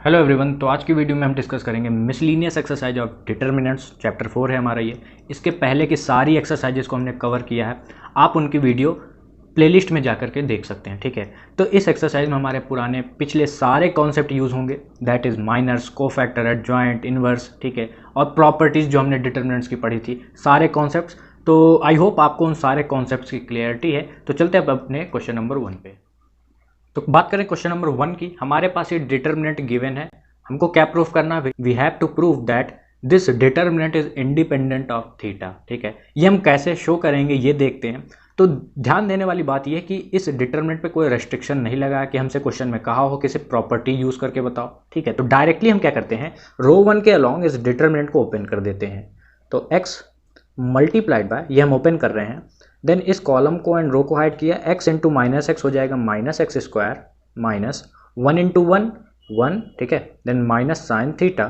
Hello everyone. तो आज की वीडियो में हम डिस्कस करेंगे miscellaneous exercise of determinants. Chapter 4 है हमारा ये। इसके पहले की सारी एक्सरसाइजेस को हमने कवर किया है। आप उनकी वीडियो प्लेलिस्ट में जाकर के देख सकते हैं, ठीक है। तो इस एक्सरसाइज में हमारे पुराने पिछले सारे कॉन्सेप्ट यूज़ होंगे, that is minors, cofactor, adjoint, inverse, ठीक है, और प्रॉपर्टीज़ जो हमने डिटर्मिनेंट्स की पढ़ी थी, सारे कॉन्सेप्ट्स। तो आई होप आपको उन सारे कॉन्सेप्ट्स की क्लियरिटी है। तो चलते हैं अब अपने क्वेश्चन नंबर 1 पे। तो बात करें क्वेश्चन नंबर 1 की। हमारे पास ये डिटर्मिनेंट गिवन है, हमको क्या प्रूफ करना है? We have to prove that this determinant is independent of theta, ठीक है। ये हम कैसे शो करेंगे ये देखते हैं। तो ध्यान देने वाली बात यह है कि इस डिटर्मिनेंट पे कोई रेस्ट्रिक्शन नहीं लगा कि हमसे क्वेश्चन में कहा हो किसी प्रॉपर्टी यूज करके बताओ, ठीक है। तो डायरेक्टली हम क्या करते हैं, रो 1 के अलॉन्ग इस डिटर्मिनेंट को ओपन कर देते हैं। तो x मल्टीप्लाइड बाय, ये हम ओपन कर रहे हैं, देन इस कॉलम को एंड रो को हाइड किया, x इंटू माइनस एक्स हो जाएगा minus x square minus 1 into 1 1, ठीक है, then minus sine theta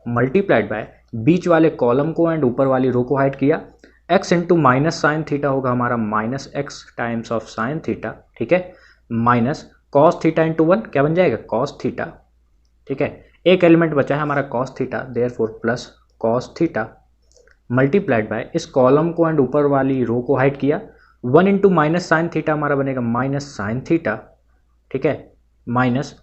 multiplied by बीच वाले कॉलम को एंड ऊपर वाली रो को हाइड किया, x into minus sine theta होगा हमारा minus x times of sine theta, ठीक है, माइनस कॉस थीटा इंटू 1 क्या बन जाएगा कॉस थीटा, ठीक है। एक एलिमेंट बचा है हमारा cos theta, therefore plus cos theta multiplied by इस कॉलम को एंड ऊपर वाली रो को हाइड किया, 1 इंटू माइनस साइन थीटा हमारा बनेगा माइनस साइन थीटा, ठीक है, minus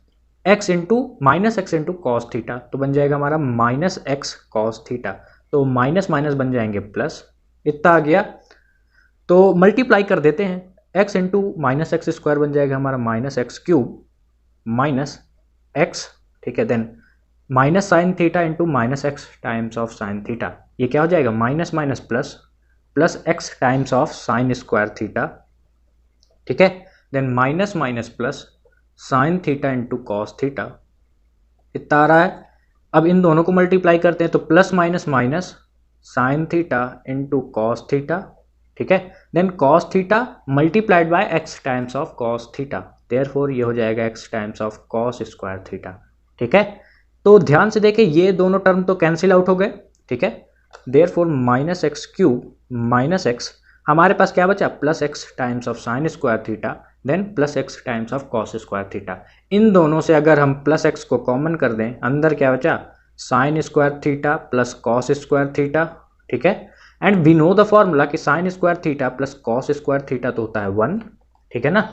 x into cos theta, तो बन जाएगा हमारा माइनस एक्स कॉस थीटा। तो माइनस माइनस बन जाएंगे प्लस, इतना आ गया। तो मल्टीप्लाई कर देते हैं, x into minus x square बन जाएगा हमारा minus x cube minus x, ठीक है, then minus sine theta into minus x times of sine theta, ये क्या हो जाएगा minus minus plus plus x times of sine square theta, ठीक है, then minus minus plus sine theta into cos theta, इतना आ रहा है। अब इन दोनों को मल्टीप्लाई करते हैं तो plus minus minus sine theta into cos theta, ठीक है, then cos theta multiplied by x times of cos theta, therefore ये हो जाएगा x times of cos square theta, ठीक है। तो ध्यान से देखें ये दोनों टर्म तो कैंसिल आउट हो गए, ठीक है, therefore minus x cube minus x, हमारे पास क्या बचा plus x times of sine square theta, then plus x times of cos square theta. इन दोनों से अगर हम प्लस एक्स को कॉमन कर दें, अंदर क्या बचा sine square theta plus cos square theta, ठीक है, and we know the formula कि sine square theta plus cos square theta तो होता है 1, ठीक है ना।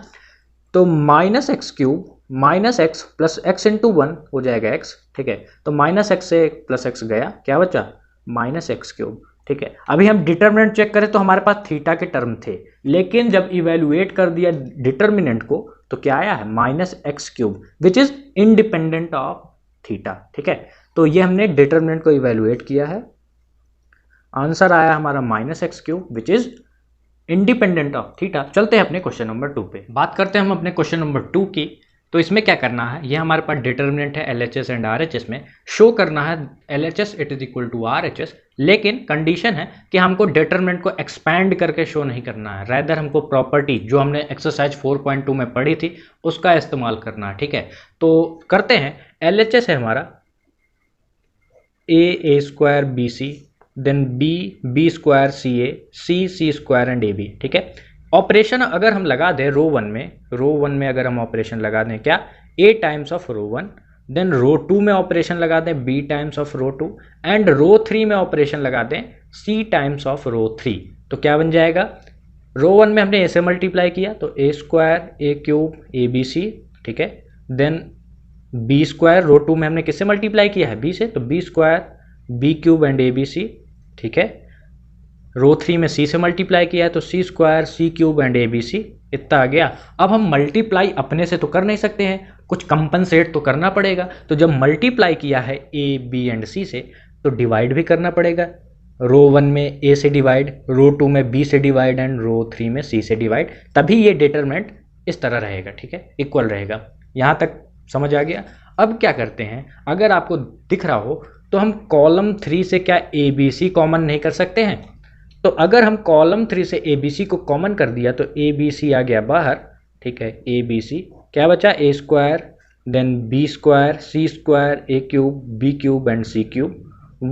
तो minus x cube minus x plus x into 1 हो जाएगा एक्स, ठीक है, तो माइनस एक्स से प्लस एक्स गया, क्या बचा माइनस एक्स क्यूब, ठीक है। अभी हम डिटर्मिनेंट चेक करें तो हमारे पास थीटा के टर्म थे, लेकिन जब इवेलुएट कर दिया डिटर्मिनेंट को तो क्या आया है minus x cube which is independent of theta, ठीक है। तो ये हमने डिटर्मिनेंट को इवेलुएट किया है, आंसर आया हमारा minus x cube which is independent of theta. चलते हैं अपने क्वेश्चन नंबर 2 पे। बात करते हैं हम अपने क्वेश्चन नंबर 2 की। तो इसमें क्या करना है, ये हमारे पास डिटर्मिनेंट है LHS एंड RHS में, शो करना है LHS it is equal to RHS, लेकिन कंडीशन है कि हमको डिटर्मिनेंट को एक्सपैंड करके शो नहीं करना है, रैदर हमको प्रॉपर्टी जो हमने एक्सरसाइज 4.2 में पढ़ी थी उसका इस्तेमाल करना है, ठीक है। तो करते हैं, LHS है हमारा a square BC, then b square CA, C square and AB, ठीक है। ऑपरेशन अगर हम लगा दें रो 1 में अगर हम ऑपरेशन लगा दें क्या a times of row 1, then row 2 में ऑपरेशन लगा दें b times of row 2, and row 3 में ऑपरेशन लगा दें c टाइम्स ऑफ रो 3, तो क्या बन जाएगा, रो 1 में हमने a से मल्टीप्लाई किया तो a square a cube ABC, ठीक है, देन b स्क्वायर रो 2 में हमने किससे मल्टीप्लाई किया है b से, तो b square b cube and ABC, ठीक है, रो 3 में c से मल्टीप्लाई किया है तो c square c cube and ABC, इतना आ गया। अब हम मल्टीप्लाई अपने से तो कर नहीं सकते हैं, कुछ कंपनसेट तो करना पड़ेगा, तो जब मल्टीप्लाई किया है a b एंड c से तो डिवाइड भी करना पड़ेगा, रो 1 में a से डिवाइड, रो 2 में b से डिवाइड एंड रो 3 में c से डिवाइड, तभी ये डिटरमिनेंट इस तरह रहेगा, ठीक है, इक्वल रहेगा। यहाँ तक समझ आ गया। अब क्या करते हैं, अगर आपको दिख रहा हो तो हम कॉलम 3 से क्या ABC कॉमन नहीं कर सकते हैं, तो अगर हम कॉलम 3 से ABC को कॉमन कर दिया तो ABC आ गया बाहर, ठीक है, ABC क्या बचा a square, then b square C square a cube b cube and C cube,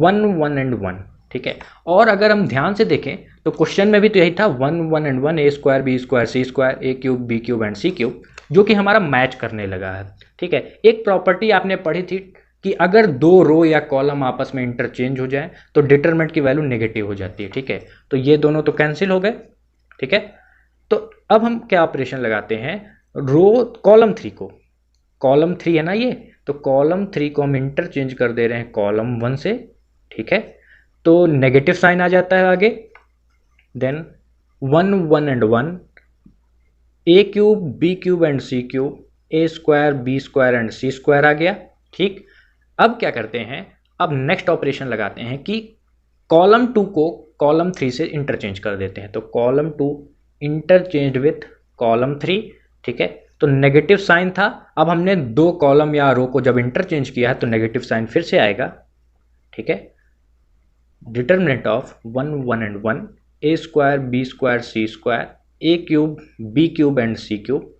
1 1 and 1, ठीक है। और अगर हम ध्यान से देखें तो क्वेश्चन में भी तो यही था 1 1 and 1, a square b square C square a cube b cube and C cube, जो कि हमारा मैच करने लगा है। ठीक है, एक प्रॉपर्टी आपने पढ़ी थी कि अगर दो रो या कॉलम आपस में इंटरचेंज हो जाए तो डिटरमिनेंट की वैल्यू नेगेटिव हो जाती है। ठीक है, तो ये दोनों तो कैंसिल हो गए। ठीक है, तो अब हम क्या ऑपरेशन लगाते हैं, रो कॉलम 3 को, कॉलम 3 है ना ये, तो कॉलम 3 को हम इंटरचेंज कर दे रहे हैं कॉलम 1 से। ठीक है, तो नेगेटिव साइन आ जाता है आगे, then 1 1 and 1, a cube b cube and c cube, a square b square and c square आ गया। ठीक, अब क्या करते हैं, अब नेक्स्ट ऑपरेशन लगाते हैं कि कॉलम 2 को कॉलम 3 से इंटरचेंज कर देते हैं। तो कॉलम 2 इंटरचेंज विथ कॉलम 3। ठीक है, तो नेगेटिव साइन था, अब हमने दो कॉलम या रो को जब इंटरचेंज किया है तो नेगेटिव साइन फिर से आएगा। ठीक है, determinant of 1 1 and 1, a square b square c square, a cube b cube and c cube,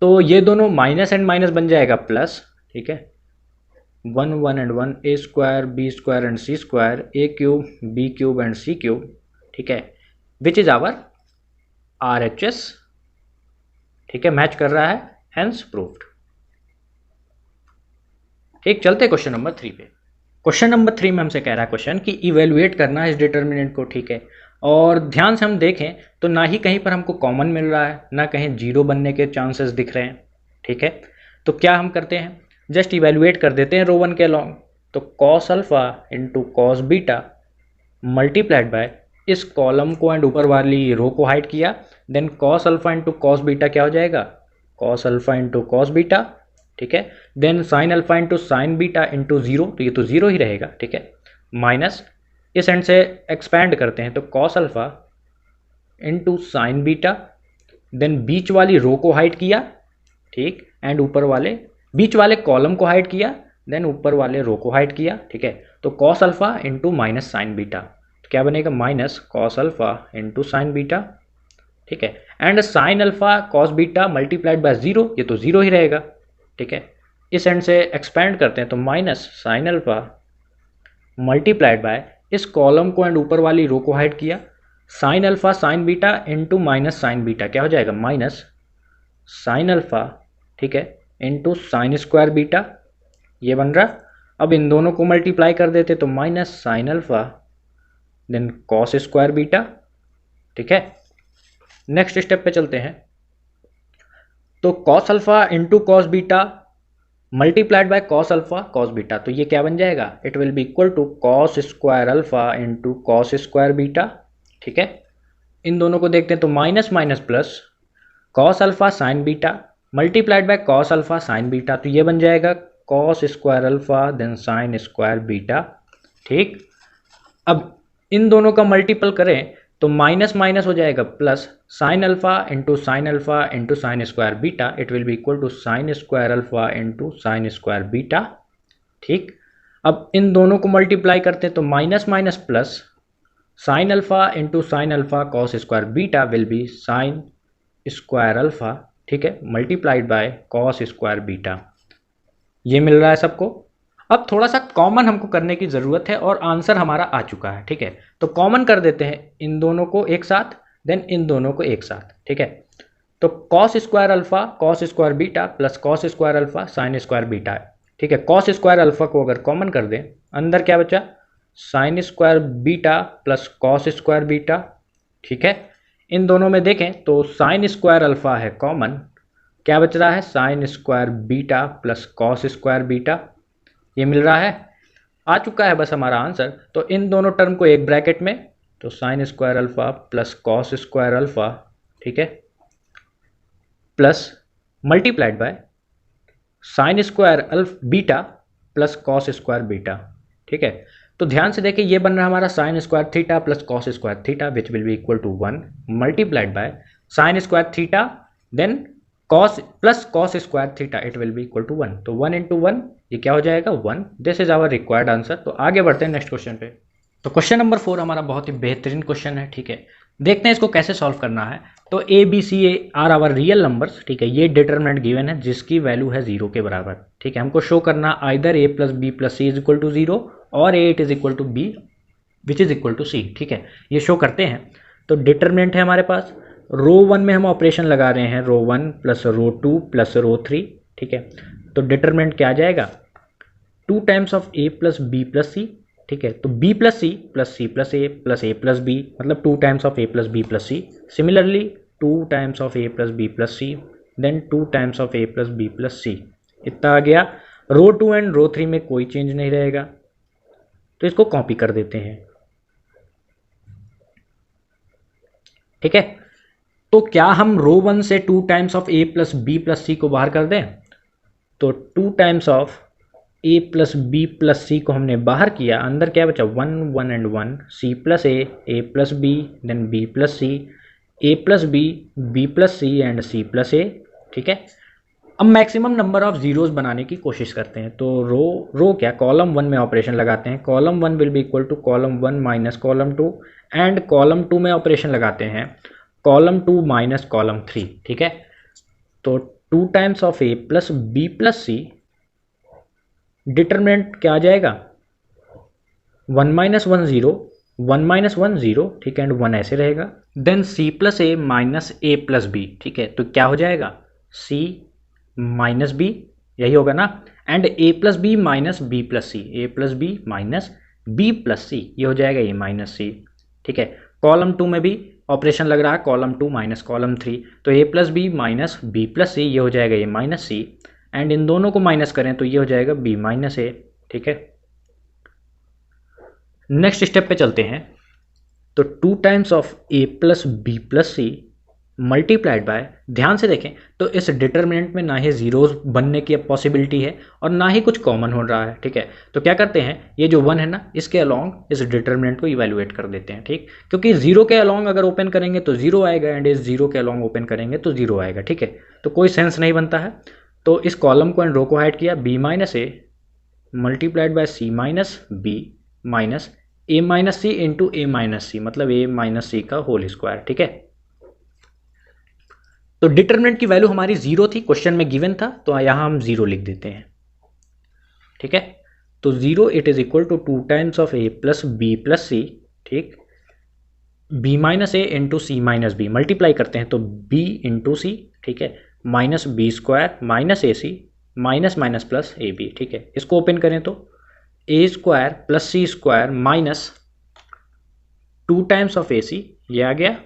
तो ये दोनों माइनस एंड माइनस बन जाएगा प्लस। ठीक है, 1 1 and 1, a square b square and c square, a cube b cube and c cube. ठीक है, which is our RHS। ठीक है, मैच कर रहा है, हेंस प्रूव्ड। ठीक, चलते क्वेश्चन नंबर 3 पे। क्वेश्चन नंबर 3 में हमसे कह रहा है क्वेश्चन कि इवेलुएट करना है इस डिटर्मिनेंट को। ठीक है, और ध्यान से हम देखें तो ना ही कहीं पर हमको कॉमन मिल रहा है, ना कहीं जीरो बनने के चांसेस दिख रहे हैं। ठीक है, तो क्या हम करते हैं, जस्ट इवेलुएट कर देते हैं रो 1 के अलॉन्ग। तो cos alpha into cos beta multiplied by इस कॉलम को एंड ऊपर वाली रो को हाइड किया, then cos alpha into cos beta क्या हो जाएगा, cos alpha into cos beta. ठीक है, then sine alpha into sine beta into zero, तो ये तो जीरो ही रहेगा। ठीक है, माइनस इस एंड से एक्सपैंड करते हैं तो cos alpha into sine beta, then बीच वाली रो को हाइड किया। ठीक, एंड ऊपर वाले बीच वाले कॉलम को हाइड किया, देन ऊपर वाले रो को हाइड किया। ठीक है, तो cos alpha into minus sign beta, तो क्या बनेगा, minus cos alpha into sine beta. ठीक है, and sign alpha cos beta multiplied by zero, ये तो जीरो ही रहेगा। ठीक है, इस एंड से एक्सपैंड करते हैं तो minus sine alpha multiplied by इस कॉलम को एंड ऊपर वाली रो को हाइड किया, sine alpha sine beta into minus sign beta, क्या हो जाएगा, माइनस साइन अल्फा, ठीक है, इंटू साइन स्क्वायर बीटा, ये बन रहा। अब इन दोनों को मल्टीप्लाई कर देते तो minus sine alpha then cos square beta. ठीक है, नेक्स्ट स्टेप पे चलते हैं। तो cos alpha into cos beta multiplied by cos alpha cos beta, तो ये क्या बन जाएगा, it will be equal to cos square alpha into cos square beta. ठीक है, इन दोनों को देखते हैं तो minus minus plus cos alpha sine beta multiplied by cos alpha sine beta, तो ये बन जाएगा cos square alpha then sine square beta. ठीक, अब इन दोनों का मल्टीपल करें तो माइनस माइनस हो जाएगा plus sine alpha into sine square beta, it will be equal to sine square alpha into sine square beta. ठीक, अब इन दोनों को मल्टीप्लाई करते हैं तो minus minus plus sine alpha into sine alpha cos square beta will be sine square alpha, ठीक है, multiplied by cos square beta. ये मिल रहा है सबको। अब थोड़ा सा कॉमन हमको करने की ज़रूरत है और आंसर हमारा आ चुका है। ठीक है, तो कॉमन कर देते हैं इन दोनों को एक साथ, देन इन दोनों को एक साथ। ठीक है, तो cos square alpha cos square beta plus cos square alpha sign square beta है। ठीक है, कॉस स्क्वायर अल्फा को अगर कॉमन कर दें, अंदर क्या बचा, sine square beta plus cos square beta. ठीक है, इन दोनों में देखें तो साइन स्क्वायर अल्फा है कॉमन, क्या बच रहा है, sign square beta plus cos square beta, ये मिल रहा है, आ चुका है बस हमारा आंसर। तो इन दोनों टर्म को एक ब्रैकेट में, तो sign square alpha plus cos square alpha, ठीक है, plus multiplied by sine square beta plus cos square beta. ठीक है, तो ध्यान से देखिए ये बन रहा है हमारा sine square theta plus cos square theta which will be equal to 1 multiplied by sine square theta then cos plus cos square theta, it will be equal to 1। तो 1 इंटू 1 ये क्या हो जाएगा, 1। This is our required answer. तो आगे बढ़ते हैं next question पे। तो क्वेश्चन नंबर 4 हमारा बहुत ही बेहतरीन क्वेश्चन है। ठीक है, देखते हैं इसको कैसे सॉल्व करना है। तो a B c are our real numbers. ठीक है, ये डिटरमिनेंट गिवन है जिसकी वैल्यू है 0 के बराबर। ठीक है, हमको शो करना either a plus b plus c is equal to 0 और a it is equal to b which is equal to c. ठीक है, ये शो करते हैं। तो डिटरमिनेंट है हमारे पास, रो 1 में हम ऑपरेशन लगा रहे हैं रो 1 प्लस रो 2 प्लस रो 3, ठीक है। तो डिटरमिनेंट क्या आ जाएगा, 2 times of a plus b plus c, ठीक है। तो b plus c plus a plus b, मतलब 2 times of a plus b plus c. Similarly 2 times of a plus b plus c, then 2 times of a plus b plus c. इतना आ गया। रो 2 and row 3 में कोई change नहीं रहेगा, तो इसको कॉपी कर देते हैं, ठीक है। तो क्या हम रो 1 से 2 times of a plus b plus c को बाहर कर दें, तो 2 times of a plus b plus c को हमने बाहर किया, अंदर क्या बचा 1 1 and 1, c plus a plus b, then b plus c, a plus b plus c and c plus a, ठीक है। अब मैक्सिमम नंबर ऑफ जीरोस बनाने की कोशिश करते हैं। तो रो क्या, कॉलम 1 में ऑपरेशन लगाते हैं, column 1 will be equal to column 1 minus column 2, and column 2 में ऑपरेशन लगाते हैं कॉलम 2 माइनस कॉलम 3, ठीक है। तो 2 times of a plus b plus c, determinant क्या आ जाएगा 1 माइनस 1 0, 1 माइनस 1 0, ठीक है, एंड 1 ऐसे रहेगा। Then C plus a minus A plus b, ठीक है। तो क्या हो जाएगा सी माइनस बी, यही होगा ना, and a plus b minus b plus c, a plus b minus b plus c, ये हो जाएगा ए माइनस सी, ठीक है। कॉलम 2 में भी ऑपरेशन लग रहा है कॉलम 2 माइनस कॉलम 3, तो a plus b minus b plus c, ये हो जाएगा ए माइनस सी, एंड इन दोनों को माइनस करें तो ये हो जाएगा बी माइनस ए, ठीक है। नेक्स्ट स्टेप पे चलते हैं। तो 2 times of a plus b plus c multiplied by, ध्यान से देखें तो इस डिटरमिनेंट में ना ही जीरोस बनने की पॉसिबिलिटी है और ना ही कुछ कॉमन हो रहा है, ठीक है। तो क्या करते हैं, ये जो 1 है ना, इसके अलॉन्ग इस डिटरमिनेंट को इवैल्यूएट कर देते हैं, ठीक। क्योंकि 0 के अलॉन्ग अगर ओपन करेंगे तो 0 आएगा, एंड इस 0 के अलॉन्ग ओपन करेंगे तो 0 आएगा, ठीक है। तो कोई सेंस नहीं बनता है। तो इस कॉलम को एंड रो को हाइड किया, b minus a multiplied by c minus b minus a minus c into a minus c, मतलब ए माइनस सी का होल स्क्वायर, ठीक है। तो डिटरमिनेंट की वैल्यू हमारी 0 थी, क्वेश्चन में गिवन था, तो यहां हम 0 लिख देते हैं, ठीक है। तो 0 it is equal to 2 times of a plus b plus c, ठीक, b minus a into c minus b, multiply करते हैं तो बी इंटू सी, ठीक है, minus b square minus a c minus minus plus a b, ठीक है। इसको open करें तो a square plus c square minus 2 times of a c, ये आ गया।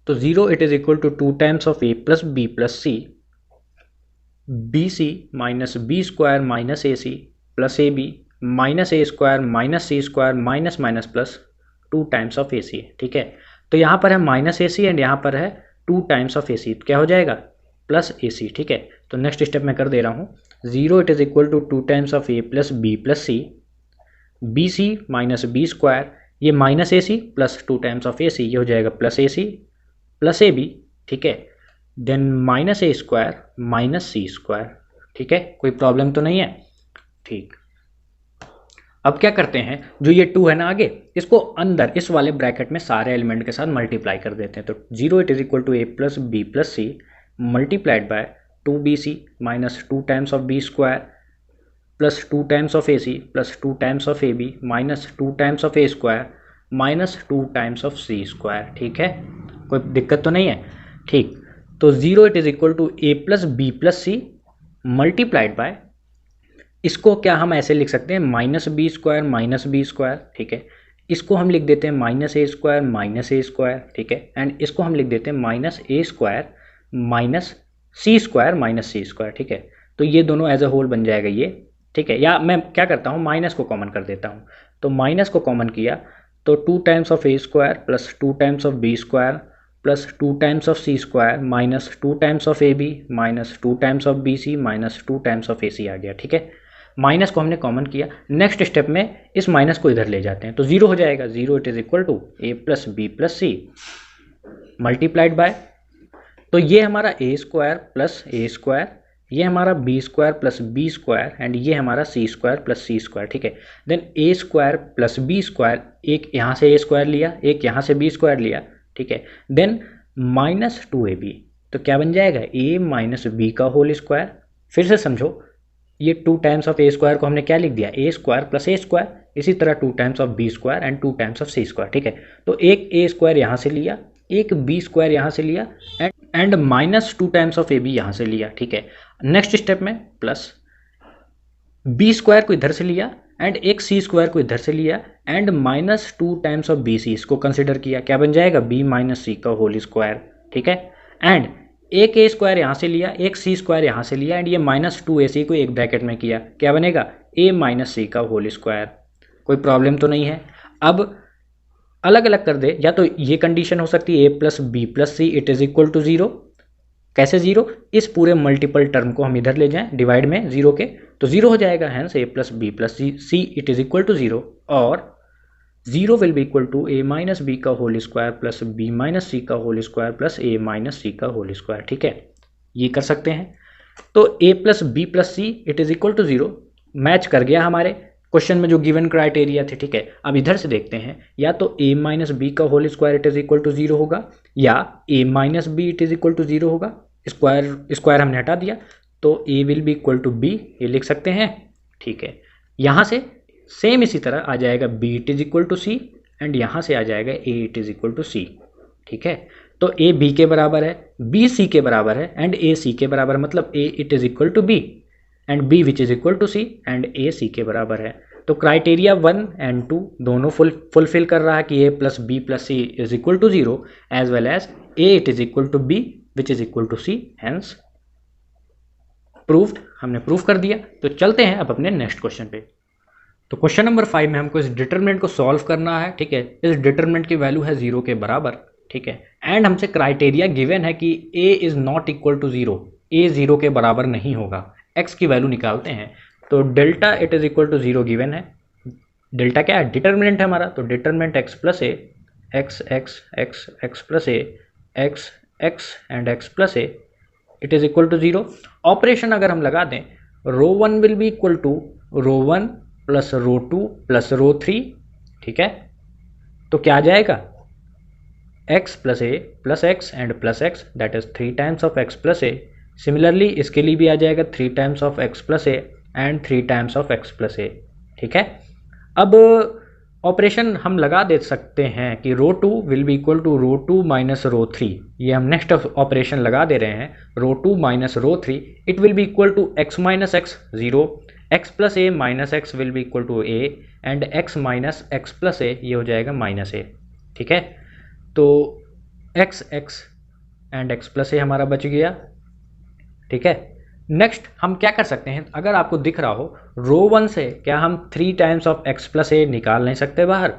तो 0 it is equal to 2 times of a plus b plus c, b c minus b square minus a c plus a b minus a square minus c square minus minus plus 2 times of a c, ठीक है। तो यहाँ पर है minus a C and यहाँ पर है 2 times of a सी, क्या हो जाएगा प्लस ए सी, ठीक है। तो नेक्स्ट स्टेप मैं कर दे रहा हूँ, 0 it is equal to 2 times of a plus c, b c minus b square, ये minus a c plus 2 times of a c, ये हो जाएगा plus a c plus a b, ठीक है। Then minus a square minus c square, ठीक है, कोई problem तो नहीं है, ठीक। अब क्या करते हैं, जो ये 2 है ना आगे, इसको अंदर इस वाले ब्रैकेट में सारे एलिमेंट के साथ मल्टीप्लाई कर देते हैं। तो 0 it is equal to a plus b plus c multiplied by 2bc minus 2 times of b square plus 2 times of a c plus 2 times of a b minus 2 times of a square minus 2 times of c square, ठीक है, कोई दिक्कत तो नहीं है, ठीक। तो 0 it is equal to a plus b plus c multiplied by, इसको क्या हम ऐसे लिख सकते हैं माइनस बी स्क्वायर, ठीक है। इसको हम लिख देते हैं माइनस ए स्क्वायर, ठीक है, एंड इसको हम लिख देते हैं minus a square minus c square, ठीक है। तो ये दोनों एज अ होल बन जाएगा ये, ठीक है। या मैं क्या करता हूँ, माइनस को कॉमन कर देता हूँ। तो माइनस को कॉमन किया तो 2 times of a square plus 2 times of b square plus 2 times of c square minus 2 times of a b minus 2 times of b c minus 2 times of a c आ गया, ठीक है। Minus को हमने common किया, next step में इस minus को इधर ले जाते हैं तो 0 हो जाएगा। 0 it is equal to a plus b plus c multiplied by, तो ये हमारा a square plus a square, ये हमारा b square plus b square and ये हमारा c square plus c square, ठीक है। Then a square plus b square, एक यहाँ से ए स्क्वायर लिया, एक यहाँ से बी स्क्वायर लिया, ठीक है। देन माइनस 2ab, तो क्या बन जाएगा a माइनस बी का होल स्क्वायर। फिर से समझो, ये 2 टाइम्स ऑफ ए स्क्वायर को हमने क्या लिख दिया, a square plus a square, इसी तरह 2 times of b square and 2 times of c square, ठीक है। तो एक ए स्क्वायर यहाँ से लिया, एक बी स्क्वायर यहाँ से लिया and minus 2 times of a b यहाँ से लिया, ठीक है। नेक्स्ट स्टेप में प्लस बी स्क्वायर को इधर से लिया एंड एक सी स्क्वायर को इधर से लिया and minus 2 times of b c, इसको कंसिडर किया, क्या बन जाएगा बी माइनस सी का होल स्क्वायर, ठीक है। एंड एक ए स्क्वायर यहाँ से लिया, एक सी स्क्वायर यहाँ से लिया एंड ये माइनस 2 ए सी को एक ब्रैकेट में किया, क्या बनेगा ए माइनस सी का होल स्क्वायर। कोई प्रॉब्लम तो नहीं है। अब अलग अलग कर दे, या तो ये कंडीशन हो सकती है a plus b plus c it is equal to zero. कैसे जीरो? इस पूरे मल्टीपल टर्म को हम इधर ले जाएं डिवाइड में जीरो के, तो जीरो हो जाएगा, hence a plus b plus c it is equal to zero, और zero will be equal to a minus b का whole square plus b minus c का whole square plus a minus c का whole square, ठीक है। ये कर सकते हैं। तो a plus b plus c it is equal to zero match कर गया हमारे क्वेश्चन में जो गिवन क्राइटेरिया थे, ठीक है। अब इधर से देखते हैं, या तो a माइनस बी का whole square it is equal to zero होगा, या a minus b it is equal to zero होगा। स्क्वायर हमने हटा दिया, तो a will be equal to b, ये लिख सकते हैं, ठीक है। यहाँ से सेम इसी तरह आ जाएगा b it is equal to c and यहाँ से आ जाएगा a it is equal to c, ठीक है। तो a b के बराबर है, b c के बराबर है एंड a c के बराबर, मतलब a it is equal to b and b which is equal to c and a c के बराबर है। तो क्राइटेरिया 1 एंड 2 दोनों फुलफिल कर रहा है कि a plus b plus c is equal to zero as well as a it is equal to b which is equal to c, hence proved, हमने प्रूव कर दिया। तो चलते हैं अब अपने नेक्स्ट क्वेश्चन पे। तो क्वेश्चन नंबर 5 में हमको इस डिटरमिनेंट को सॉल्व करना है, ठीक है। इस डिटरमिनेंट की वैल्यू है 0 के बराबर, ठीक है। एंड हमसे क्राइटेरिया गिवन है कि a is not equal to zero, a 0 के बराबर नहीं होगा। x की वैल्यू निकालते हैं, तो delta it is equal to zero given है। डेल्टा क्या है? डिटरमिनेंट है हमारा, तो determinant x plus a, x x x x plus a, x x and x plus a it is equal to zero. Operation अगर हम लगा दें, row 1 will be equal to row 1 plus row 2 plus row 3, ठीक है। तो क्या आ जाएगा x plus a plus x and plus x, that is 3 times of x plus a. Similarly इसके लिए भी आ जाएगा 3 times of x plus a and 3 times of x plus a, ठीक है। अब ऑपरेशन हम लगा दे सकते हैं कि row 2 will be equal to row 2 minus row 3, ये हम नेक्स्ट ऑपरेशन लगा दे रहे हैं। Row 2 minus row 3 it will be equal to x minus x zero, x plus a minus x will be equal to a and x minus x plus a, ये हो जाएगा minus ए, ठीक है। तो x x and x plus a हमारा बच गया, ठीक है। नेक्स्ट हम क्या कर सकते हैं, अगर आपको दिख रहा हो रो 1 से क्या हम 3 times of x plus a निकाल नहीं सकते बाहर?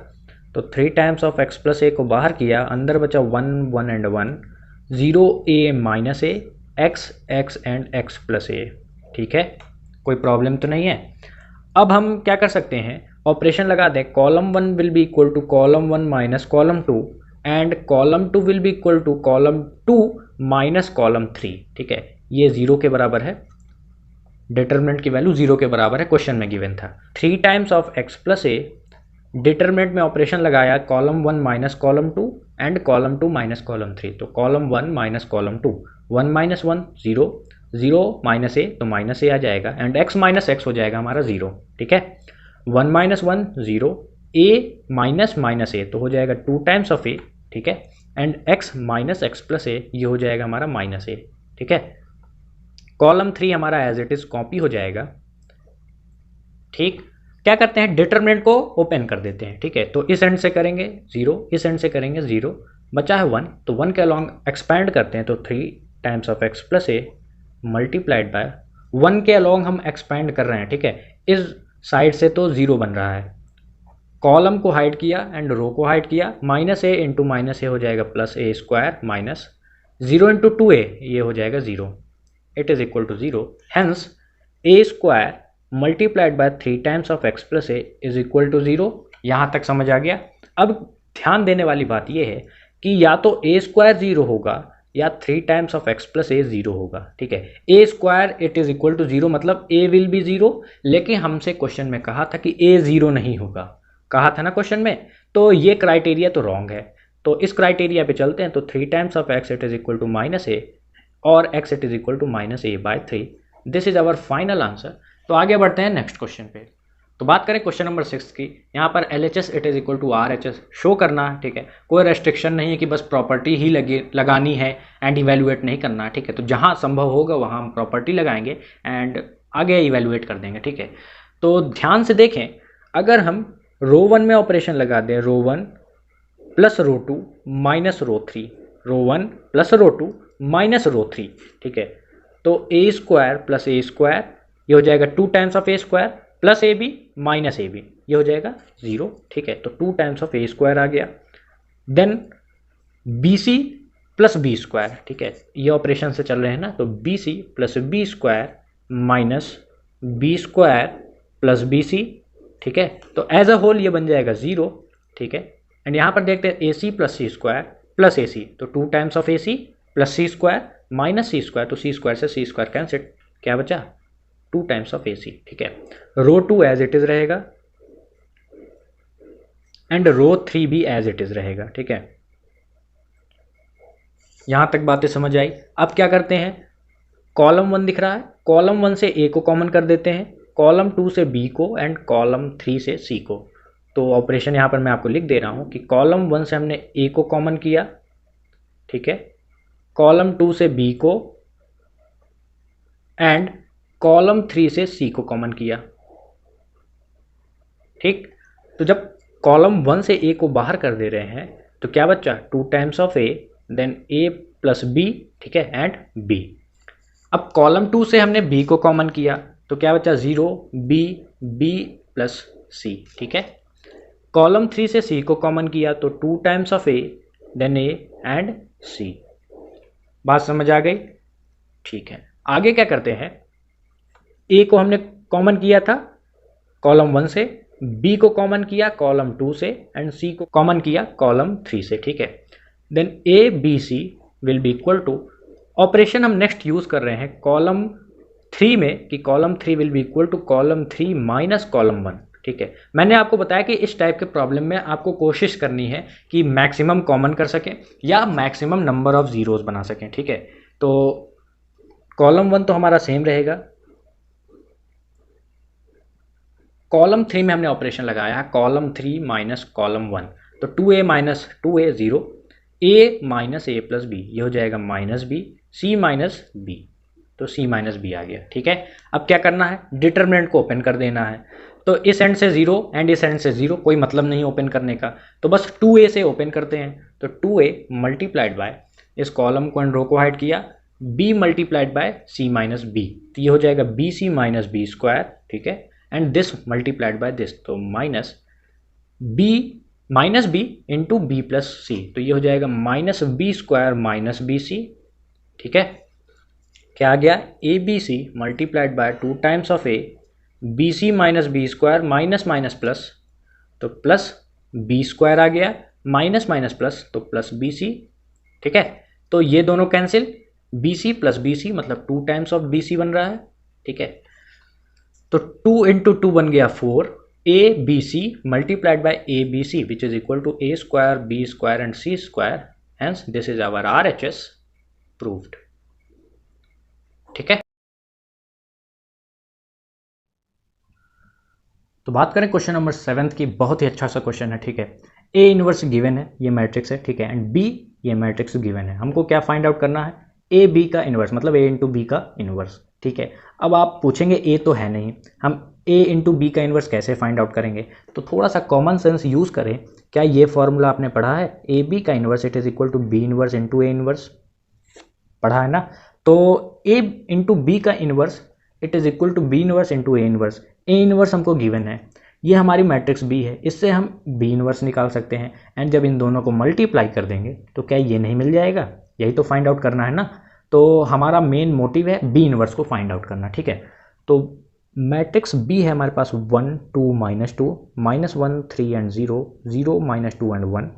तो 3 times of x plus a को बाहर किया, अंदर बचा 1 1 and 1, 0 a minus a, x x and x plus a, ठीक है। कोई प्रॉब्लम तो नहीं है। अब हम क्या कर सकते हैं, ऑपरेशन लगा दें, column 1 will be equal to column 1 minus column 2 and column 2 will be equal to column 2 minus column 3, ठीक है। ये 0 के बराबर है, डिटरमिनेंट की वैल्यू 0 के बराबर है, क्वेश्चन में गिवन था। 3 times of x plus a, determinant में ऑपरेशन लगाया column 1 minus column 2 and column 2 minus column 3, तो column 1 minus column 2, 1 minus 1 0, 0 minus a तो माइनस ए आ जाएगा एंड x माइनस एक्स हो जाएगा हमारा 0, ठीक है। 1 minus 1 0, a minus minus a तो हो जाएगा 2 टाइम्स ऑफ ए, ठीक है, and x minus x plus a, ये हो जाएगा हमारा माइनस ए, ठीक है। कॉलम 3 हमारा एज इट इज कॉपी हो जाएगा, ठीक। क्या करते हैं, डिटरमिनेंट को ओपन कर देते हैं, ठीक है। तो इस एंड से करेंगे 0, इस एंड से करेंगे 0, बचा है 1, तो 1 के अलॉन्ग एक्सपैंड करते हैं, तो 3 times of x plus A multiplied bye 1 के अलॉन्ग हम एक्सपैंड कर रहे हैं, ठीक है। इस साइड से तो 0 बन रहा है, कॉलम को हाइड किया एंड रो को हाइड किया, minus a into minus a हो जाएगा plus a square minus 0 into 2a, ये हो जाएगा 0, it is equal to 0, hence a square multiplied by 3 times of x plus a is equal to 0। यहाँ तक समझ आ गया। अब ध्यान देने वाली बात यह है कि या तो a स्क्वायर 0 होगा या 3 times of x plus a 0 होगा, ठीक है। a square it is equal to 0 मतलब a विल बी 0, लेकिन हमसे क्वेश्चन में कहा था कि a 0 नहीं होगा, कहा था ना क्वेश्चन में, तो ये क्राइटेरिया तो रॉन्ग है। तो इस क्राइटेरिया पे चलते हैं, तो 3 times of x it is equal to minus a और x it is equal to minus a by 3, this is our final answer. तो आगे बढ़ते हैं नेक्स्ट क्वेश्चन पे। तो बात करें क्वेश्चन नंबर 6 की, यहाँ पर LHS it is equal to RHS show करना है, ठीक है। कोई रेस्ट्रिक्शन नहीं है कि बस प्रॉपर्टी ही लगानी है एंड इवेल्युएट नहीं करना है, ठीक है। तो जहाँ संभव होगा वहाँ हम प्रॉपर्टी लगाएंगे एंड आगे इवेल्युएट कर देंगे, ठीक है। तो ध्यान से देखें, अगर हम रो 1 में ऑपरेशन लगा दें, row 1 plus row 2 minus row 3, row 1 plus row 2 minus row 3, ठीक है। तो a square plus a square ये हो जाएगा 2 times of a square plus a b minus a b, ये हो जाएगा 0, ठीक है। तो 2 टाइम्स ऑफ ए स्क्वायर आ गया। Then b c plus b square, ठीक है, ये ऑपरेशन से चल रहे हैं ना, तो b c plus b square minus b square plus b c, ठीक है। तो एज अ होल ये बन जाएगा 0, ठीक है। एंड यहाँ पर देखते हैं a c plus c square plus a c, तो 2 times of a c plus c square minus c square, तो सी स्क्वायर से सी स्क्वायर कैंसिल, क्या बचा 2 टाइम्स ऑफ ए सी, ठीक है। रो 2 एज इट इज रहेगा एंड रो 3 भी as it is रहेगा, ठीक है। यहां तक बातें समझ आई। अब क्या करते हैं, कॉलम 1 दिख रहा है, कॉलम 1 से ए को कॉमन कर देते हैं, कॉलम 2 से बी को एंड कॉलम 3 से सी को। तो ऑपरेशन यहां पर मैं आपको लिख दे रहा हूं कि कॉलम 1 से हमने ए को कॉमन किया, ठीक है, कॉलम 2 से बी को एंड कॉलम 3 से सी को कॉमन किया, ठीक। तो जब कॉलम 1 से ए को बाहर कर दे रहे हैं तो क्या बचा 2 times of a, then a plus b, ठीक है, एंड बी। अब कॉलम 2 से हमने बी को कॉमन किया तो क्या बचा 0 बी बी प्लस सी, ठीक है। कॉलम 3 से सी को कॉमन किया तो 2 times of a then a and c. बात समझ आ गई, ठीक है। आगे क्या करते हैं, ए को हमने कॉमन किया था कॉलम 1 से, बी को कॉमन किया कॉलम 2 से एंड सी को कॉमन किया कॉलम 3 से, ठीक है। Then A B C will be equal to, operation हम नेक्स्ट यूज कर रहे हैं कॉलम 3 में कि column 3 will be equal to column 3 minus column 1, ठीक है। मैंने आपको बताया कि इस टाइप के प्रॉब्लम में आपको कोशिश करनी है कि मैक्सिमम कॉमन कर सकें या मैक्सिमम नंबर ऑफ जीरोस बना सकें, ठीक है। तो कॉलम 1 तो हमारा सेम रहेगा, कॉलम 3 में हमने ऑपरेशन लगाया है कॉलम 3 माइनस कॉलम 1, तो 2a minus 2a 0, a minus a plus b, ये हो जाएगा minus b, c minus b, तो c माइनस बी आ गया, ठीक है। अब क्या करना है, डिटर्मिनेंट को ओपन कर देना है। तो इस एंड से 0 एंड इस एंड से 0, कोई मतलब नहीं ओपन करने का, तो बस 2a से ओपन करते हैं। तो 2a मल्टीप्लाइड बाय इस कॉलम को एंड रो को हाइड किया, b multiplied by c minus b, तो ये हो जाएगा b c minus b square, ठीक है, and this multiplied by this, तो minus b into b plus c, तो ये हो जाएगा minus b square minus b c, ठीक है। क्या आ गया, a B c multiplied by 2 times of a B c minus b square minus minus plus, तो प्लस बी स्क्वायर आ गया, माइनस माइनस प्लस तो प्लस बी सी, ठीक है। तो ये दोनों cancel, b c plus b c मतलब 2 टाइम्स ऑफ बी सी बन रहा है, ठीक है। तो 2 इंटू 2 बन गया 4, a B c multiplied by a B c which is equal to a square b square and c square, hence this is our RHS proved, ठीक है। तो बात करें क्वेश्चन नंबर 7 की, बहुत ही अच्छा सा क्वेश्चन है, ठीक है। ए इनवर्स गिवन है, ये मैट्रिक्स है, ठीक है, एंड बी ये मैट्रिक्स गिवन है। हमको क्या फाइंड आउट करना है, ए बी का इनवर्स, मतलब ए इंटू बी का इनवर्स, ठीक है। अब आप पूछेंगे ए तो है नहीं, हम ए इंटू बी का इनवर्स कैसे फाइंड आउट करेंगे, तो थोड़ा सा कॉमन सेंस यूज़ करें। क्या ये फॉर्मूला आपने पढ़ा है, ए बी का inverse it is equal to B inverse into A inverse, पढ़ा है ना। तो ए इंटू बी का inverse it is equal to B inverse into A inverse, A inverse हमको गिवन है, ये हमारी मैट्रिक्स बी है, इससे हम बी इनवर्स निकाल सकते हैं। एंड जब इन दोनों को मल्टीप्लाई कर देंगे तो क्या ये नहीं मिल जाएगा, यही तो फाइंड आउट करना है ना। तो हमारा मेन मोटिव है बी इनवर्स को फाइंड आउट करना, ठीक है। तो मैट्रिक्स बी है हमारे पास 1 2 -2 -1 3 एंड 0 0 -2 एंड 1।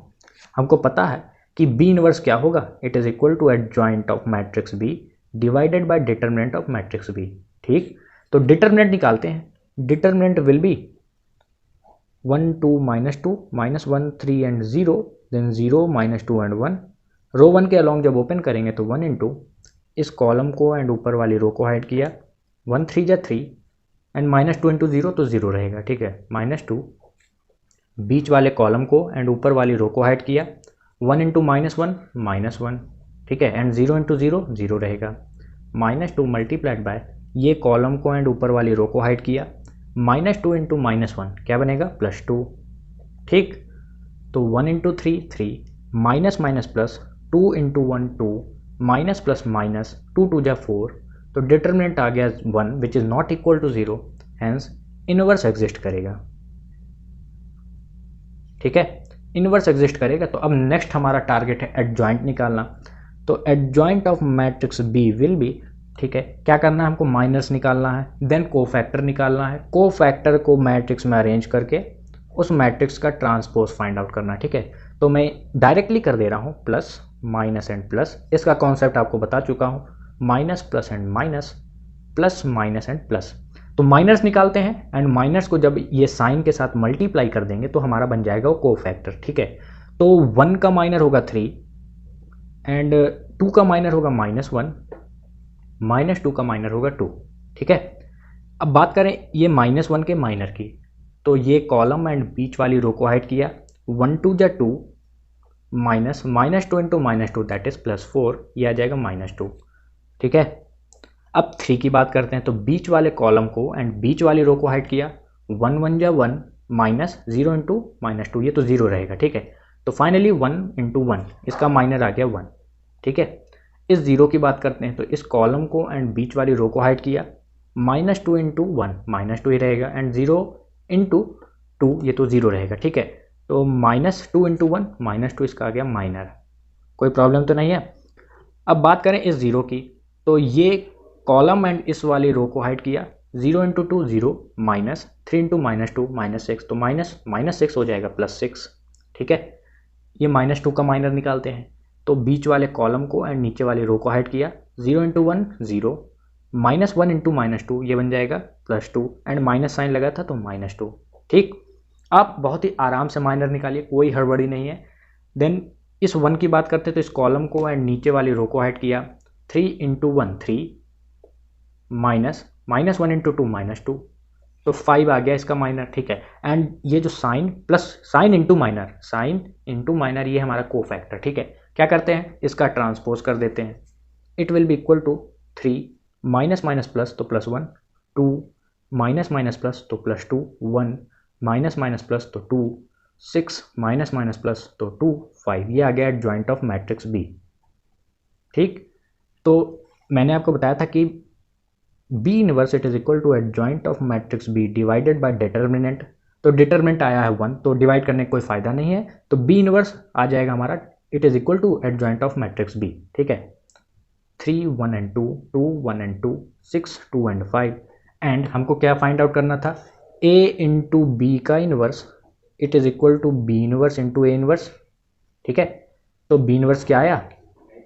हमको पता है कि बी इनवर्स क्या होगा, it is equal to adjoint of matrix B divided by determinant of matrix B, ठीक। तो डिटरमिनेंट निकालते हैं, determinant will be 1 2 -2 -1 3 and 0 then 0 -2 and 1। Row 1 के अलॉन्ग जब ओपन करेंगे तो 1 इंटू इस कॉलम को एंड ऊपर वाली रो को हाइड किया, 1 3 जा 3 एंड -2 इंटू 0 तो 0 रहेगा, ठीक है। -2 बीच वाले कॉलम को एंड ऊपर वाली रो को हाइड किया, 1 इंटू -1, ठीक है, एंड 0 इंटू 0 0 रहेगा। -2 मल्टीप्लाइड बाय ये कॉलम को एंड ऊपर वाली रो को हाइड किया, -2 इंटू -1 क्या बनेगा, +2, ठीक। तो 1 into 3 3, minus minus plus, 2 into 1 2, minus plus minus, 2 2 जा 4, तो डिटर्मिनेंट आ गया 1 which is not equal to 0, hence inverse exist करेगा, ठीक है, इनवर्स एग्जिस्ट करेगा। तो अब नेक्स्ट हमारा टारगेट है एडजॉइंट निकालना। तो adjoint of matrix B will be, ठीक है, क्या करना है हमको, माइनस निकालना है, देन कोफैक्टर निकालना है, कोफैक्टर को मैट्रिक्स में अरेंज करके उस मैट्रिक्स का ट्रांसपोज फाइंड आउट करना है, ठीक है। तो मैं डायरेक्टली कर दे रहा हूँ, प्लस माइनस एंड प्लस, इसका कॉन्सेप्ट आपको बता चुका हूँ, minus plus and minus, plus minus and plus. तो माइनस निकालते हैं एंड माइनस को जब ये साइन के साथ मल्टीप्लाई कर देंगे तो हमारा बन जाएगा वो कोफैक्टर, ठीक है। तो 1 का माइनर होगा 3 एंड 2 का माइनर होगा -1, -2 का माइनर होगा 2, ठीक है। अब बात करें ये -1 के माइनर की, तो ये कॉलम एंड बीच वाली रो को हाइड किया, 1 2 जा 2, -2 इंटू -2 दैट इज +4, ये आ जाएगा -2, ठीक है। अब 3 की बात करते हैं, तो बीच वाले कॉलम को एंड बीच वाली रो को हाइड किया, 1 1 जा 1, -0 इंटू -2, ये तो 0 रहेगा, ठीक है। तो फाइनली 1 इंटू 1, इसका माइनर आ गया 1, ठीक है। इस 0 की बात करते हैं, तो इस कॉलम को एंड बीच वाली रो को हाइड किया, -2 इंटू 1, -2 ही रहेगा, एंड 0 इंटू 2, ये तो 0 रहेगा, ठीक है। तो -2 इंटू 1, -2, इसका आ गया माइनर, कोई प्रॉब्लम तो नहीं है। अब बात करें इस 0 की, तो ये कॉलम एंड इस वाली रो को हाइड किया, 0 इंटू 2 0, -3 इंटू -2 -6, तो -6 हो जाएगा +6, ठीक है। ये -2 का माइनर निकालते हैं, तो बीच वाले कॉलम को एंड नीचे वाली रो को हाइड किया, 0 इंटू 1 0, -1 इंटू -2, ये बन जाएगा +2 एंड माइनस साइन लगा था तो -2, ठीक। आप बहुत ही आराम से माइनर निकालिए, कोई हड़बड़ी नहीं है। देन इस 1 की बात करते हैं, तो इस कॉलम को एंड नीचे वाली रो को हाइड किया, 3 इंटू 1 3, -1 इंटू 2 -2, तो 5 आ गया इसका माइनर, ठीक है। एंड ये जो sign plus sign into minor, ये हमारा कोफैक्टर, ठीक है। क्या करते हैं, इसका ट्रांसपोज कर देते हैं, it will be equal to 3 minus minus plus तो +1, 2 माइनस माइनस प्लस तो +2, 1 माइनस माइनस प्लस तो 2, 6 माइनस माइनस प्लस तो 2, 5, ये आ गया एडजॉइंट ऑफ मैट्रिक्स बी, ठीक। तो मैंने आपको बताया था कि B inverse it is equal to adjoint of matrix B divided by determinant. तो डिटर्मिनेंट आया है 1, तो डिवाइड करने का कोई फायदा नहीं है, तो B इनवर्स आ जाएगा हमारा, it is equal to adjoint of matrix B, ठीक है। 3 1 एंड 2, 2 1 एंड 2, 6 2 एंड 5, एंड हमको क्या फाइंड आउट करना था, A इंटू बी का inverse it is equal to B inverse into A inverse, ठीक है। तो B इनवर्स क्या आया,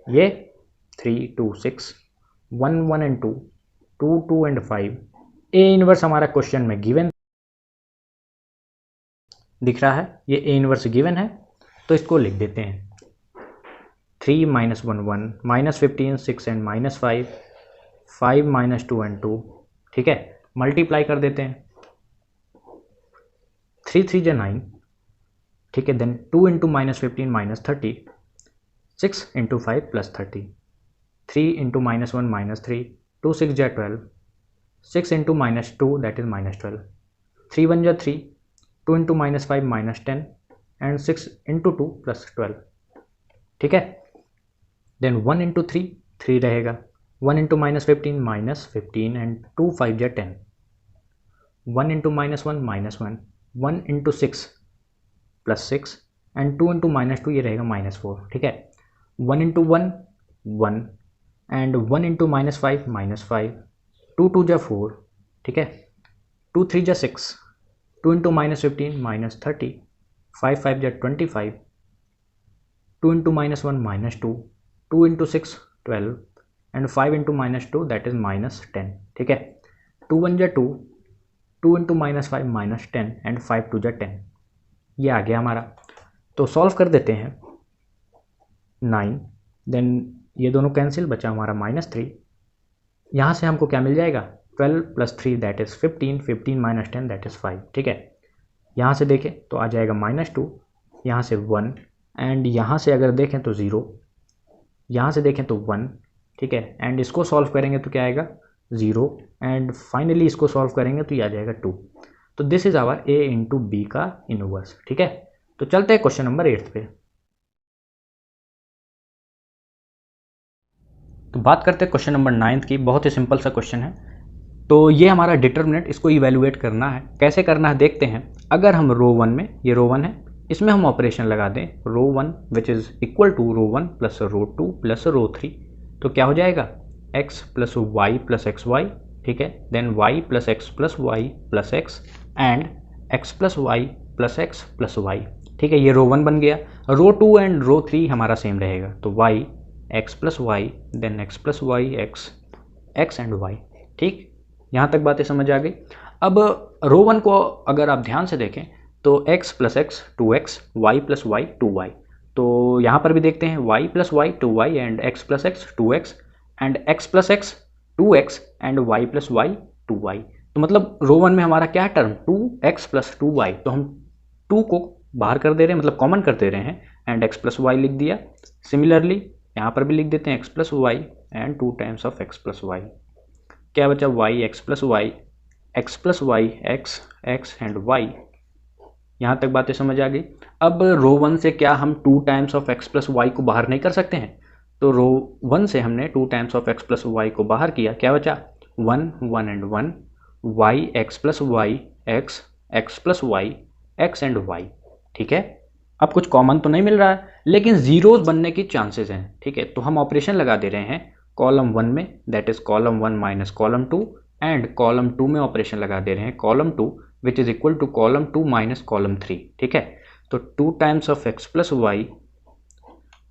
ये 3 2 6, 1 1 एंड 2, 2 2 एंड 5, A इनवर्स हमारा क्वेश्चन में गिवन दिख रहा है, ये A इनवर्स गिवन है, तो इसको लिख देते हैं, 3 1 1, -15 6 एंड -5, 5 -2 एंड 2, ठीक है। मल्टीप्लाई कर देते हैं, 3 3 जा 9, ठीक है। देन 2 इंटू -15 -30, 6 इंटू 5 +30, 3 इंटू -1 -3, 2 6 जा 12, 6 इंटू -2 दैट इज -12, 3 1 जा 3, 2 इंटू -5 -10 एंड 6 इंटू 2 +12, ठीक है। देन 1 इंटू 3 3 रहेगा, 1 इंटू -15 एंड 2 5 जा 10, 1 इंटू -1 -1, 1 इंटू 6 +6 एंड 2 इंटू -2 ये रहेगा -4, ठीक है। 1 इंटू 1 1 एंड 1 इंटू -5 -5, 2 2 जा 4, ठीक है। 2 3 जा 6, 2 इंटू -15 -30, 5 5 जा 25, 2 into -1 -2, 2 into 6 12 and 5 into -2 that is -10, ठीक है। 2 1 जा 2, 2 इंटू -5 -10 एंड 5 2 जा 10, ये आ गया हमारा। तो सॉल्व कर देते हैं, 9, देन ये दोनों कैंसिल, बचा हमारा -3, यहाँ से हमको क्या मिल जाएगा, 12 + 3 दैट इज़ 15, 15 - 10 दैट इज़ 5, ठीक है। यहाँ से देखें तो आ जाएगा -2, यहाँ से 1, एंड यहाँ से अगर देखें तो 0, यहाँ से देखें तो 1, ठीक है। एंड इसको सॉल्व करेंगे तो क्या आएगा 0, एंड फाइनली इसको सॉल्व करेंगे तो ये आ जाएगा 2। तो this is our A × B का इनवर्स, ठीक है। तो चलते हैं क्वेश्चन नंबर 8 पे। तो बात करते हैं क्वेश्चन नंबर 9 की। बहुत ही सिंपल सा क्वेश्चन है। तो ये हमारा डिटर्मिनेंट, इसको इवेलुएट करना है। कैसे करना है देखते हैं। अगर हम रो 1 में, ये रो 1 है, इसमें हम ऑपरेशन लगा दें row 1 which is equal to row 1 + रो 2 + रो 3, तो क्या हो जाएगा x + y + xy, ठीक है। Then y + x + y + x and x + y + x + y, ठीक है। ये रो 1 बन गया। रो 2 एंड रो 3 हमारा सेम रहेगा, तो y x + y then x + y x and y, ठीक। यहाँ तक बातें समझ आ गई। अब रो 1 को अगर आप ध्यान से देखें तो x + x 2x, y + y 2y, तो यहाँ पर भी देखते हैं y + y 2y and x + x 2x and x + x 2x and y + y 2y। तो मतलब रो 1 में हमारा क्या है टर्म 2x + 2y, तो हम 2 को बाहर कर दे रहे हैं, मतलब कॉमन कर दे रहे हैं, एंड x + y लिख दिया। सिमिलरली यहाँ पर भी लिख देते हैं x + y and 2 times of x + y, क्या बचा y x + y x + y x and y। यहाँ तक बातें समझ आ गई। अब रो 1 से क्या हम 2 टाइम्स ऑफ x + y को बाहर नहीं कर सकते हैं? तो रो 1 से हमने 2 टाइम्स ऑफ x + y को बाहर किया, क्या बचा 1 1 and 1 y x + y x + y x and y, ठीक है। अब कुछ कॉमन तो नहीं मिल रहा है, लेकिन जीरोज बनने की चांसेस हैं, ठीक है। तो हम ऑपरेशन लगा दे रहे हैं कॉलम 1 में, that is column 1 - column 2, and column 2 में ऑपरेशन लगा दे रहे हैं column 2 which is equal to column 2 - column 3, ठीक है। तो 2 टाइम्स ऑफ x + y,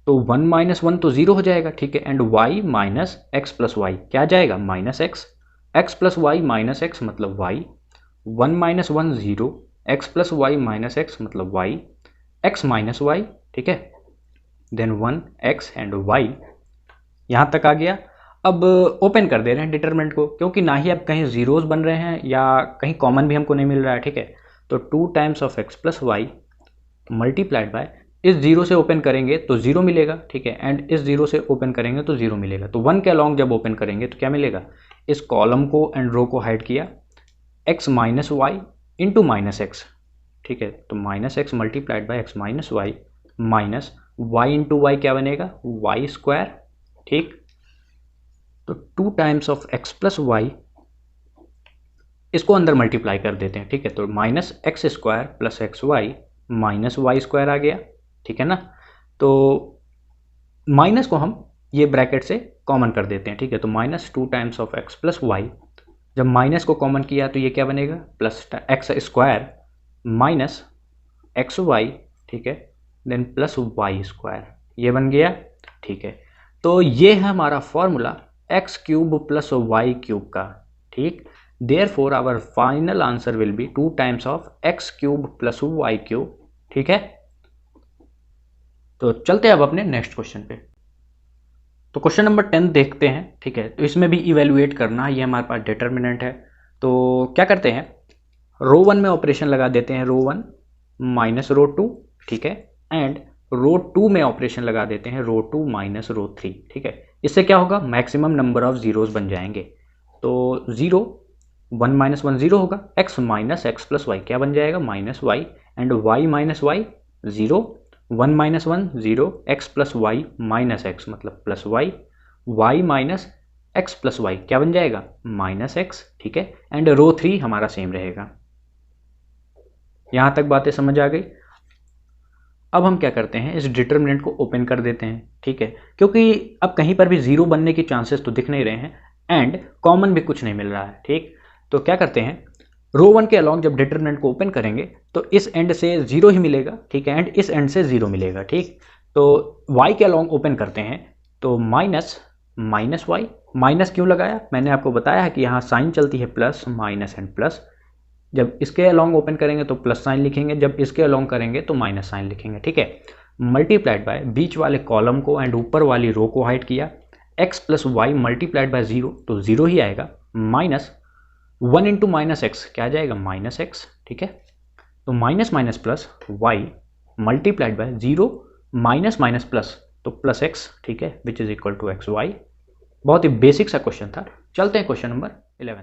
तो 1 - 1 तो 0 हो जाएगा, ठीक है। एंड y - x + y क्या जाएगा -x, x + y - x मतलब y, 1 - 1 0, x + y - x मतलब y, x - y, ठीक है। देन 1 x एंड y, यहाँ तक आ गया। अब ओपन कर दे रहे हैं डिटरमिनेंट को, क्योंकि ना ही अब कहीं जीरोस बन रहे हैं या कहीं कॉमन भी हमको नहीं मिल रहा है, ठीक है। तो 2 times of x + y multiplied by, इस जीरो से ओपन करेंगे तो 0 मिलेगा, ठीक है। एंड इस जीरो से ओपन करेंगे तो 0 मिलेगा। तो 1 के अलॉन्ग जब ओपन करेंगे तो क्या मिलेगा, इस कॉलम को एंड रो को हाइड किया, x - y इंटू -x, ठीक है। तो -x multiplied by x - y minus y into y क्या बनेगा y², ठीक। तो 2 टाइम्स ऑफ x + y, इसको अंदर मल्टीप्लाई कर देते हैं, ठीक है। तो -x² + xy -y² आ गया, ठीक है ना। तो माइनस को हम ये ब्रैकेट से कॉमन कर देते हैं, ठीक है। तो -2 टाइम्स ऑफ x + y, जब माइनस को कॉमन किया तो ये क्या बनेगा +x² माइनस xy, ठीक है, देन +y², ये बन गया, ठीक है। तो ये है हमारा फॉर्मूला x³ + y³ का, ठीक। Therefore our final answer will be 2 times of x³ + y³, ठीक है। तो चलते हैं अब अपने नेक्स्ट क्वेश्चन पे। तो क्वेश्चन नंबर 10 देखते हैं, ठीक है। तो इसमें भी इवेलुएट करना है, ये हमारे पास डिटर्मिनेंट है। तो क्या करते हैं, रो 1 में ऑपरेशन लगा देते हैं, रो 1 - रो 2, ठीक है। एंड रो 2 में ऑपरेशन लगा देते हैं रो 2 - रो 3, ठीक है। इससे क्या होगा, मैक्सिमम नंबर ऑफ जीरोस बन जाएंगे। तो 0 1 - 1 0 होगा, x - x + y क्या बन जाएगा -y, and y - y 0, 1 - 1 0, x + y - x मतलब +y, y - x + y क्या बन जाएगा -x, ठीक है। एंड रो 3 हमारा सेम रहेगा। यहाँ तक बातें समझ आ गई। अब हम क्या करते हैं, इस डिटर्मिनेंट को ओपन कर देते हैं, ठीक है, क्योंकि अब कहीं पर भी जीरो बनने की चांसेस तो दिख नहीं रहे हैं एंड कॉमन भी कुछ नहीं मिल रहा है, ठीक। तो क्या करते हैं, रो 1 के अलॉन्ग जब डिटर्मिनेंट को ओपन करेंगे तो इस एंड से 0 ही मिलेगा, ठीक है, एंड इस एंड से 0 मिलेगा, ठीक। तो y के अलॉन्ग ओपन करते हैं, तो -y, माइनस क्यों लगाया, मैंने आपको बताया है कि यहाँ साइन चलती है प्लस माइनस एंड प्लस। जब इसके अलॉन्ग ओपन करेंगे तो प्लस साइन लिखेंगे, जब इसके अलॉन्ग करेंगे तो माइनस साइन लिखेंगे, ठीक है। मल्टीप्लाइड बाय बीच वाले कॉलम को एंड ऊपर वाली रो को हाइड किया, x + y मल्टीप्लाइड बाय 0 तो 0 ही आएगा, माइनस 1 इंटू माइनस एक्स क्या आ जाएगा, माइनस एक्स, ठीक है। तो minus minus plus y multiplied by 0 minus minus plus तो प्लस एक्स, ठीक है, which is equal to x y. बहुत ही बेसिक सा क्वेश्चन था। चलते हैं क्वेश्चन नंबर 11।